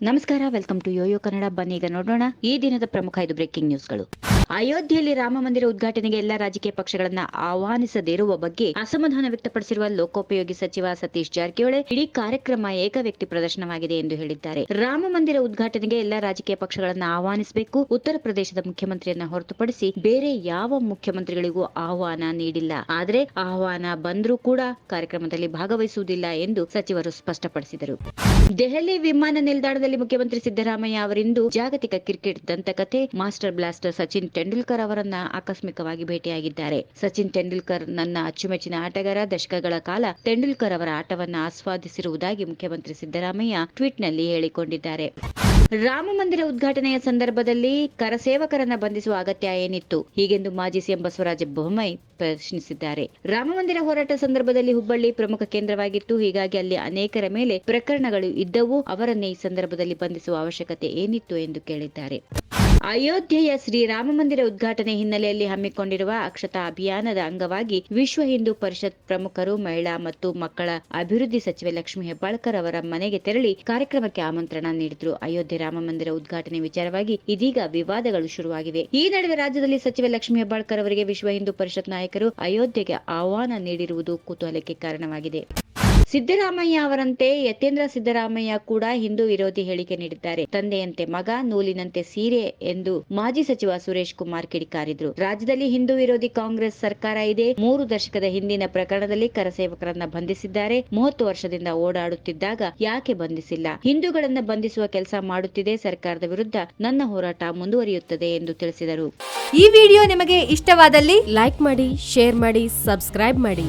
ನಮಸ್ಕಾರ, welcome to Yoyo Kannada. ಬನ್ನೀಗ ನೋಡೋಣ ಈ ದಿನದ ಪ್ರಮುಖ 5 ಬ್ರೇಕಿಂಗ್ ನ್ಯೂಸ್ಗಳು. ಅಯೋಧ್ಯೆಯಲ್ಲಿ ರಾಮ ಮಂದಿರ ಉದ್ಘಾಟನೆಗೆ ಎಲ್ಲಾ ರಾಜಕೀಯ ಪಕ್ಷಗಳನ್ನ ಆಹ್ವಾನಿಸದಿರುವ ಬಗ್ಗೆ ಅಸಮಾಧಾನ ವ್ಯಕ್ತಪಡಿಸಿರುವ ಲೋಕೋಪಯೋಗಿ ಸಚಿವ ಸತೀಶ್ ಜಾರಕಿಹೊಳಿ, ಇಡೀ ಕಾರ್ಯಕ್ರಮ ಏಕ ವ್ಯಕ್ತಿ ಪ್ರದರ್ಶನವಾಗಿದೆ ಎಂದು ಹೇಳಿದ್ದಾರೆ. ರಾಮ ಮಂದಿರ ಉದ್ಘಾಟನೆಗೆ ಎಲ್ಲಾ ರಾಜಕೀಯ ಪಕ್ಷಗಳನ್ನ ಆಹ್ವಾನಿಸಬೇಕು. ಉತ್ತರ ಪ್ರದೇಶದ ಮುಖ್ಯಮಂತ್ರಿಯನ್ನ ಹೊರತುಪಡಿಸಿ ಬೇರೆ ಯಾವ ಮುಖ್ಯಮಂತ್ರಿಗಳಿಗೂ ಆಹ್ವಾನ ನೀಡಿಲ್ಲ. ಆದರೆ ಆಹ್ವಾನ ಬಂದರೂ ಕೂಡ ಕಾರ್ಯಕ್ರಮದಲ್ಲಿ ಭಾಗವಹಿಸುವುದಿಲ್ಲ ಎಂದು ಸಚಿವರು ಸ್ಪಷ್ಟಪಡಿಸಿದರು. ದೆಹಲಿ ವಿಮಾನ ನಿಲ್ದಾಣದಲ್ಲಿ ಮುಖ್ಯಮಂತ್ರಿ ಸಿದ್ದರಾಮಯ್ಯ ಅವರಿಂದು ಜಾಗತಿಕ ಕ್ರಿಕೆಟ್ ದಂತಕಥೆ ಮಾಸ್ಟರ್ ಬ್ಲಾಸ್ಟರ್ ಸಚಿನ್ ತೆಂಡೂಲ್ಕರ್ ಅವರನ್ನ ಆಕಸ್ಮಿಕವಾಗಿ ಭೇಟಿಯಾಗಿದ್ದಾರೆ. ಸಚಿನ್ ತೆಂಡೂಲ್ಕರ್ ನನ್ನ ಅಚ್ಚುಮೆಚ್ಚಿನ ಆಟಗಾರ. ದಶಕಗಳ ಕಾಲ ತೆಂಡೂಲ್ಕರ್ ಅವರ ಆಟವನ್ನು ಆಸ್ವಾದಿಸಿರುವುದಾಗಿ ಮುಖ್ಯಮಂತ್ರಿ ಸಿದ್ದರಾಮಯ್ಯ ಟ್ವೀಟ್ನಲ್ಲಿ ಹೇಳಿಕೊಂಡಿದ್ದಾರೆ. ರಾಮ ಮಂದಿರ ಉದ್ಘಾಟನೆಯ ಸಂದರ್ಭದಲ್ಲಿ ಕರಸೇವಕರನ್ನ ಬಂಧಿಸುವ ಅಗತ್ಯ ಏನಿತ್ತು? ಹೀಗೆಂದು ಮಾಜಿ ಸಿಎಂ ಬಸವರಾಜ ಬೊಮ್ಮಾಯಿ ಪ್ರಶ್ನಿಸಿದ್ದಾರೆ. ರಾಮ ಮಂದಿರ ಹೋರಾಟ ಸಂದರ್ಭದಲ್ಲಿ ಹುಬ್ಬಳ್ಳಿ ಪ್ರಮುಖ ಕೇಂದ್ರವಾಗಿತ್ತು. ಹೀಗಾಗಿ ಅಲ್ಲಿ ಅನೇಕರ ಮೇಲೆ ಪ್ರಕರಣಗಳು ಇದ್ದವು. ಅವರನ್ನೇ ಈ ಸಂದರ್ಭದಲ್ಲಿ ಬಂಧಿಸುವ ಅವಶ್ಯಕತೆ ಏನಿತ್ತು ಎಂದು ಕೇಳಿದ್ದಾರೆ. ಅಯೋಧ್ಯೆಯ ಶ್ರೀರಾಮ ಮಂದಿರ ಉದ್ಘಾಟನೆ ಹಿನ್ನೆಲೆಯಲ್ಲಿ ಹಮ್ಮಿಕೊಂಡಿರುವ ಅಕ್ಷತಾ ಅಭಿಯಾನದ ಅಂಗವಾಗಿ ವಿಶ್ವ ಹಿಂದೂ ಪರಿಷತ್ ಪ್ರಮುಖರು, ಮಹಿಳಾ ಮತ್ತು ಮಕ್ಕಳ ಅಭಿವೃದ್ಧಿ ಸಚಿವೆ ಲಕ್ಷ್ಮೀ ಹೆಬ್ಬಾಳ್ಕರ್ ಅವರ ಮನೆಗೆ ತೆರಳಿ ಕಾರ್ಯಕ್ರಮಕ್ಕೆ ಆಮಂತ್ರಣ ನೀಡಿದ್ರು. ಅಯೋಧ್ಯೆ ರಾಮ ಮಂದಿರ ಉದ್ಘಾಟನೆ ವಿಚಾರವಾಗಿ ಇದೀಗ ವಿವಾದಗಳು ಶುರುವಾಗಿವೆ. ಈ ನಡುವೆ ರಾಜ್ಯದಲ್ಲಿ ಸಚಿವೆ ಲಕ್ಷ್ಮೀ ಹೆಬ್ಬಾಳ್ಕರ್ ಅವರಿಗೆ ವಿಶ್ವ ಹಿಂದೂ ಪರಿಷತ್ ನಾಯಕರು ಅಯೋಧ್ಯೆಗೆ ಆಹ್ವಾನ ನೀಡಿರುವುದು ಕುತೂಹಲಕ್ಕೆ ಕಾರಣವಾಗಿದೆ. ಸಿದ್ದರಾಮಯ್ಯ ಅವರಂತೆ ಯತೇಂದ್ರ ಸಿದ್ದರಾಮಯ್ಯ ಕೂಡ ಹಿಂದೂ ವಿರೋಧಿ ಹೇಳಿಕೆ ನೀಡಿದ್ದಾರೆ. ತಂದೆಯಂತೆ ಮಗ, ನೂಲಿನಂತೆ ಸೀರೆ ಎಂದು ಮಾಜಿ ಸಚಿವ ಸುರೇಶ್ ಕುಮಾರ್ ಕಿಡಿಕಾರಿದ್ರು. ರಾಜ್ಯದಲ್ಲಿ ಹಿಂದೂ ವಿರೋಧಿ ಕಾಂಗ್ರೆಸ್ ಸರ್ಕಾರ ಇದೆ. 3 ದಶಕದ ಹಿಂದಿನ ಪ್ರಕರಣದಲ್ಲಿ ಕರಸೇವಕರನ್ನ ಬಂಧಿಸಿದ್ದಾರೆ. 30 ವರ್ಷದಿಂದ ಓಡಾಡುತ್ತಿದ್ದಾಗ ಯಾಕೆ ಬಂಧಿಸಿಲ್ಲ? ಹಿಂದೂಗಳನ್ನ ಬಂಧಿಸುವ ಕೆಲಸ ಮಾಡುತ್ತಿದೆ. ಸರ್ಕಾರದ ವಿರುದ್ಧ ನನ್ನ ಹೋರಾಟ ಮುಂದುವರಿಯುತ್ತದೆ ಎಂದು ತಿಳಿಸಿದರು. ಈ ವಿಡಿಯೋ ನಿಮಗೆ ಇಷ್ಟವಾದಲ್ಲಿ ಲೈಕ್ ಮಾಡಿ, ಶೇರ್ ಮಾಡಿ, ಸಬ್ಸ್ಕ್ರೈಬ್ ಮಾಡಿ.